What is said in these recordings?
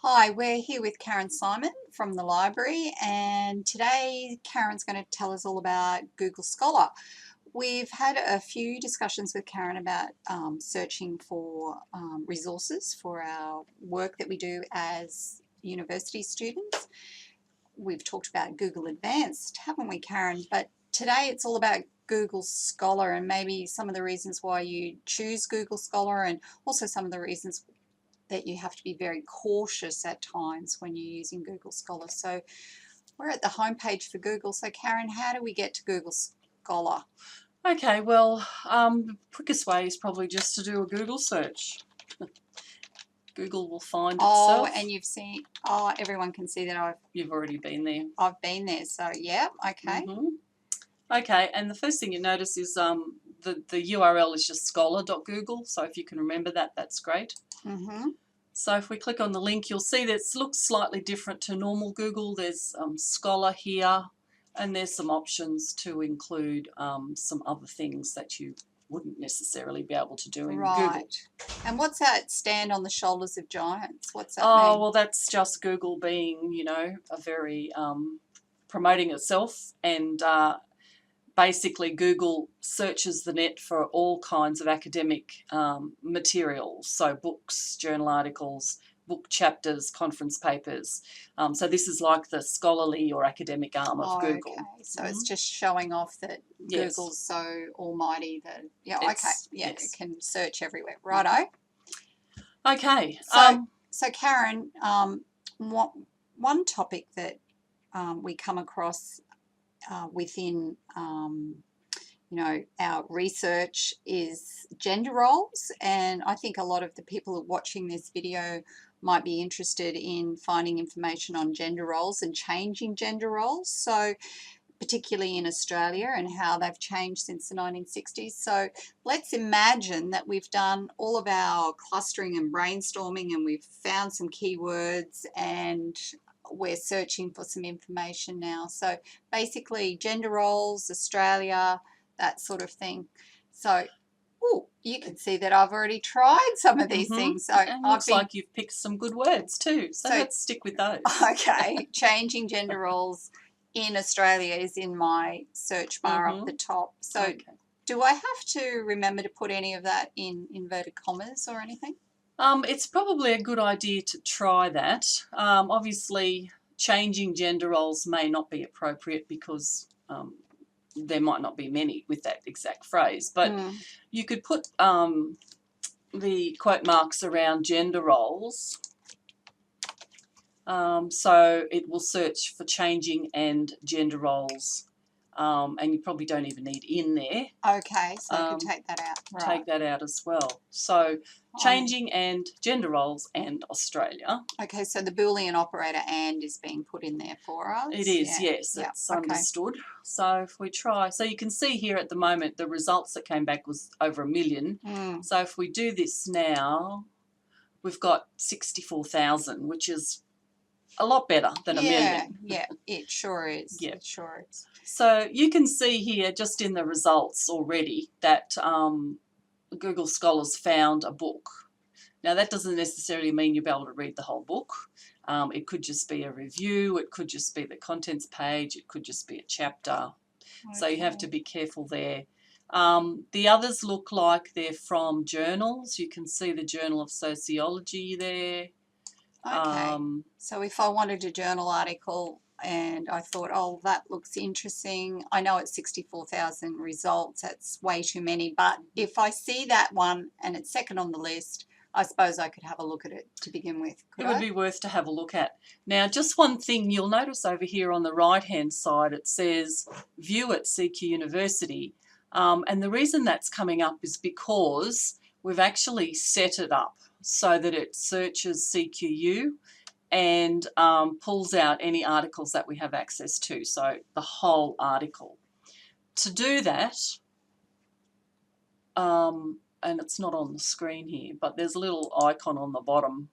Hi, we're here with Karin Simon from the library, and today Karin's going to tell us all about Google Scholar. We've had a few discussions with Karin about searching for resources for our work that we do as university students. We've talked about Google Advanced, haven't we, Karin? But today it's all about Google Scholar and maybe some of the reasons why you choose Google Scholar and also some of the reasons that you have to be very cautious at times when you're using Google Scholar. So we're at the homepage for Google. So Karin, how do we get to Google Scholar? Okay, well, the quickest way is probably just to do a Google search. Google will find itself. Oh, and you've seen, everyone can see that You've already been there. I've been there. So yeah, okay. Okay, and the first thing you notice is the URL is just scholar.google, so if you can remember that, that's great. So if we click on the link, you'll see that it looks slightly different to normal Google. There's Scholar here, and there's some options to include some other things that you wouldn't necessarily be able to do in Google. And what's that stand on the shoulders of giants? What's that mean? Oh, well, that's just Google being, a very promoting itself, and basically Google searches the net for all kinds of academic materials, so books, journal articles, book chapters, conference papers. So this is like the scholarly or academic arm of Google. Okay, so it's just showing off that Google's so almighty that, it can search everywhere. Righto. Okay. So Karin, one topic that we come across within our research is gender roles, and I think a lot of the people watching this video might be interested in finding information on gender roles and changing gender roles, so particularly in Australia and how they've changed since the 1960s. So let's imagine that we've done all of our clustering and brainstorming and we've found some keywords and we're searching for some information now. So basically gender roles, Australia, that sort of thing. So you can see that I've already tried some of these things. So and looks like you've picked some good words too. So let's stick with those. Okay, changing gender roles in Australia is in my search bar up the top. So do I have to remember to put any of that in inverted commas or anything? It's probably a good idea to try that. Obviously, changing gender roles may not be appropriate because there might not be many with that exact phrase, but you could put the quote marks around gender roles. So it will search for changing and gender roles, and you probably don't even need in there. Okay, so you can take that out. Right. Take that out as well. So changing and gender roles and Australia. Okay, so the Boolean operator and is being put in there for us. It is, yes, it's understood. So if we try, so you can see here at the moment the results that came back was over 1 million. So if we do this now, we've got 64,000, which is a lot better than 1 million. Yeah, it sure is. Yeah. It sure is. So you can see here just in the results already that Google Scholars found a book. Now that doesn't necessarily mean you'll be able to read the whole book. It could just be a review, it could just be the contents page, it could just be a chapter. So you have to be careful there. The others look like they're from journals. You can see the Journal of Sociology there. Okay, so if I wanted a journal article and I thought, oh, that looks interesting, I know it's 64,000 results, that's way too many, but if I see that one and it's second on the list, I suppose I could have a look at it to begin with. It would be worth to have a look at. Now, just one thing you'll notice over here on the right-hand side, it says View at CQ University, and the reason that's coming up is because we've actually set it up so that it searches CQU and pulls out any articles that we have access to, so the whole article. To do that, and it's not on the screen here, but there's a little icon on the bottom,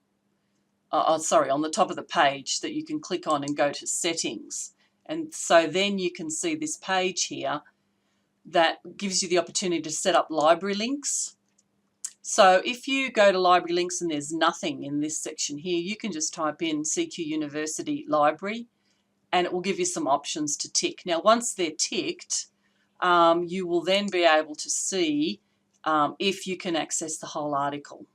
on the top of the page that you can click on and go to settings. And so then you can see this page here that gives you the opportunity to set up library links. So if you go to library links and there's nothing in this section here, you can just type in CQ University Library and it will give you some options to tick. Now, once they're ticked, you will then be able to see if you can access the whole article.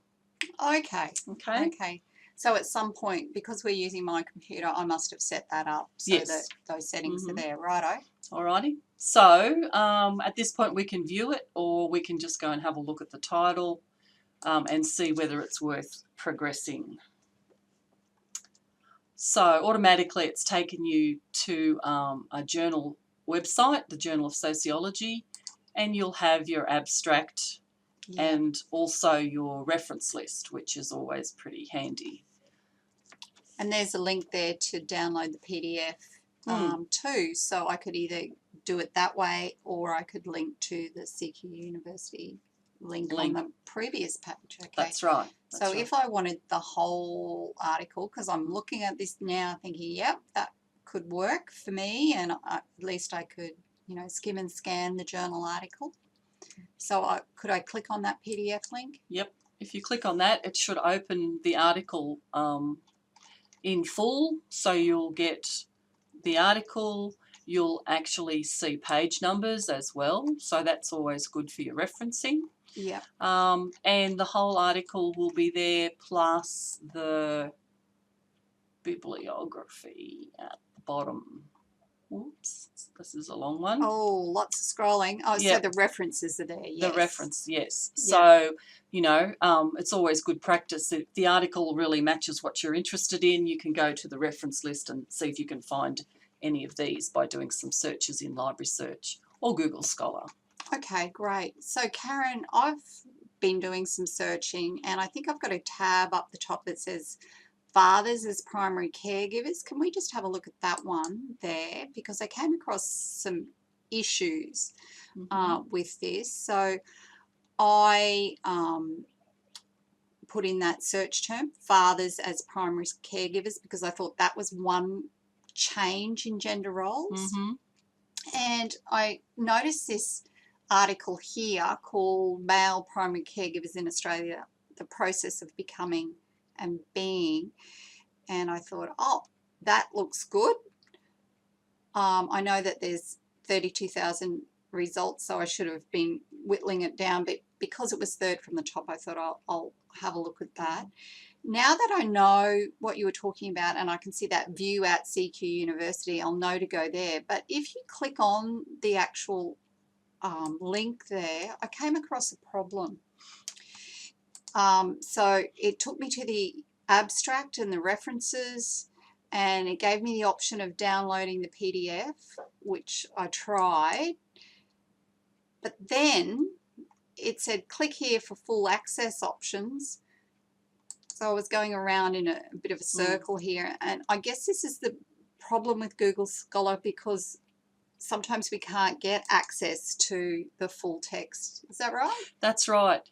Okay. Okay. Okay. So at some point, because we're using my computer, I must have set that up so Yes. that those settings are there. Righto. Alrighty. So at this point we can view it, or we can just go and have a look at the title and see whether it's worth progressing. So automatically it's taken you to a journal website, the Journal of Sociology, and you'll have your abstract and also your reference list, which is always pretty handy. And there's a link there to download the PDF too, so I could either do it that way or I could link to the CQ University link on the previous page. Okay. That's right. So if I wanted the whole article, because I'm looking at this now thinking, yep, that could work for me, and at least I could, you know, skim and scan the journal article. So could I click on that PDF link? Yep. If you click on that, it should open the article in full, so you'll get the article, you'll actually see page numbers as well, so that's always good for your referencing. Yeah. And the whole article will be there, plus the bibliography at the bottom. Oops, this is a long one. Oh, lots of scrolling. Oh, so the references are there, yes. The reference, yes. So, you know, it's always good practice. If the article really matches what you're interested in, you can go to the reference list and see if you can find any of these by doing some searches in Library Search or Google Scholar. Okay, great. So, Karin, I've been doing some searching, and I think I've got a tab up the top that says fathers as primary caregivers. Can we just have a look at that one there? Because I came across some issues with this. So I put in that search term, fathers as primary caregivers, because I thought that was one change in gender roles. And I noticed this article here called Male Primary Caregivers in Australia, the Process of Becoming and Being, and I thought, oh, that looks good. I know that there's 32,000 results, so I should have been whittling it down, but because it was third from the top, I thought I'll have a look at that. Now that I know what you were talking about and I can see that view at CQ University, I'll know to go there. But if you click on the actual link there, I came across a problem. So it took me to the abstract and the references, and it gave me the option of downloading the PDF, which I tried. But then it said click here for full access options. So I was going around in a bit of a circle here, and I guess this is the problem with Google Scholar, because sometimes we can't get access to the full text. Is that right? That's right.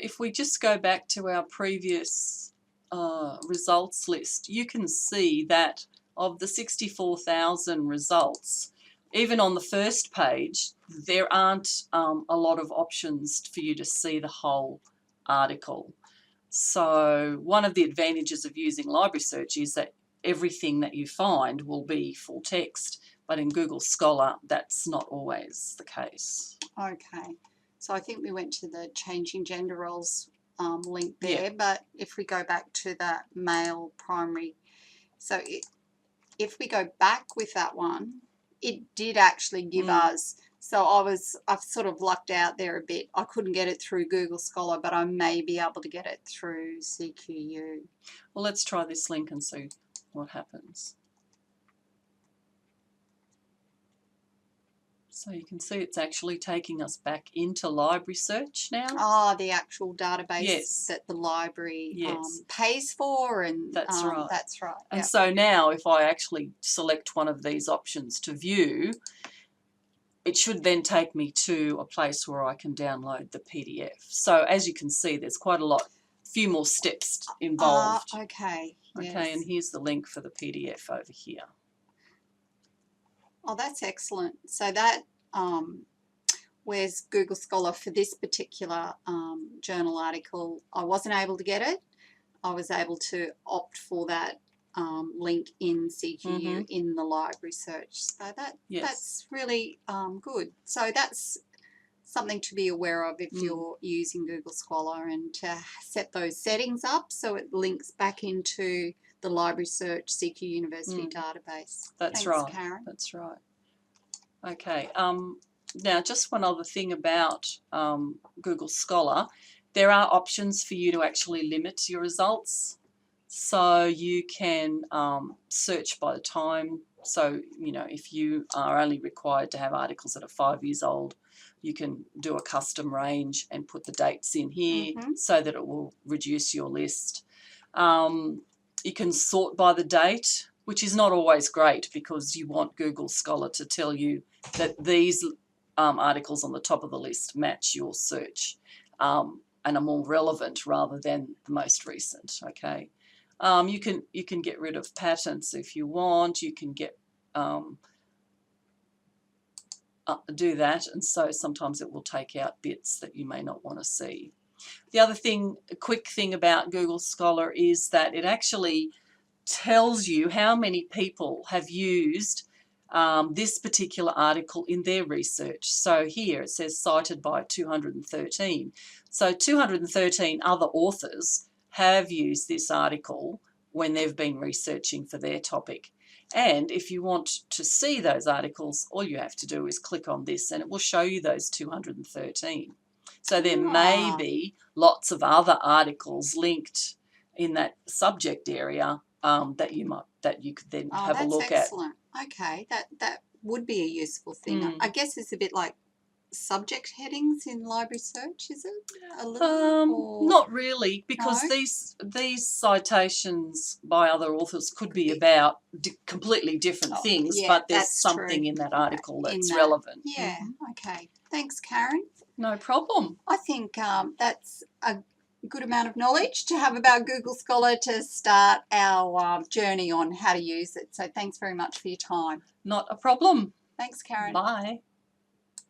If we just go back to our previous results list, you can see that of the 64,000 results, even on the first page, there aren't a lot of options for you to see the whole article. So one of the advantages of using Library Search is that everything that you find will be full text, but in Google Scholar, that's not always the case. Okay. So I think we went to the changing gender roles link there, but if we go back to that male primary, so if we go back with that one, it did actually give us, so I've sort of lucked out there a bit. I couldn't get it through Google Scholar, but I may be able to get it through CQU. Well, let's try this link and see what happens. So you can see it's actually taking us back into Library Search now. Oh, the actual database that the library pays for, and that's right. That's right. And so now if I actually select one of these options to view, it should then take me to a place where I can download the PDF. So as you can see, there's quite a few more steps involved. Okay. Okay, and here's the link for the PDF over here. Oh, that's excellent. So that where's Google Scholar for this particular journal article? I wasn't able to get it. I was able to opt for that link in CQU in the library search. So that's really good. So that's something to be aware of if you're using Google Scholar, and to set those settings up so it links back into the library search CQ University database. That's Thanks, right. Karen. That's right. Okay. Now, just one other thing about Google Scholar. There are options for you to actually limit your results. So you can search by the time. So, you know, if you are only required to have articles that are 5 years old, you can do a custom range and put the dates in here so that it will reduce your list. You can sort by the date, which is not always great because you want Google Scholar to tell you that these articles on the top of the list match your search and are more relevant rather than the most recent. Okay, you can get rid of patterns if you want. You can get do that, and so sometimes it will take out bits that you may not want to see. The other thing, a quick thing about Google Scholar is that it actually tells you how many people have used this particular article in their research. So here it says cited by 213. So 213 other authors have used this article when they've been researching for their topic. And if you want to see those articles, all you have to do is click on this and it will show you those 213. So there may be lots of other articles linked in that subject area that you could then have a look at. That's excellent. Okay, that would be a useful thing. I guess it's a bit like subject headings in library search, is it? A little, not really, because these citations by other authors could be about completely different things, but there's something in that article that's relevant. Yeah. Okay. Thanks, Karen. No problem. I think that's a good amount of knowledge to have about Google Scholar to start our journey on how to use it. So thanks very much for your time. Not a problem. Thanks, Karen. Bye.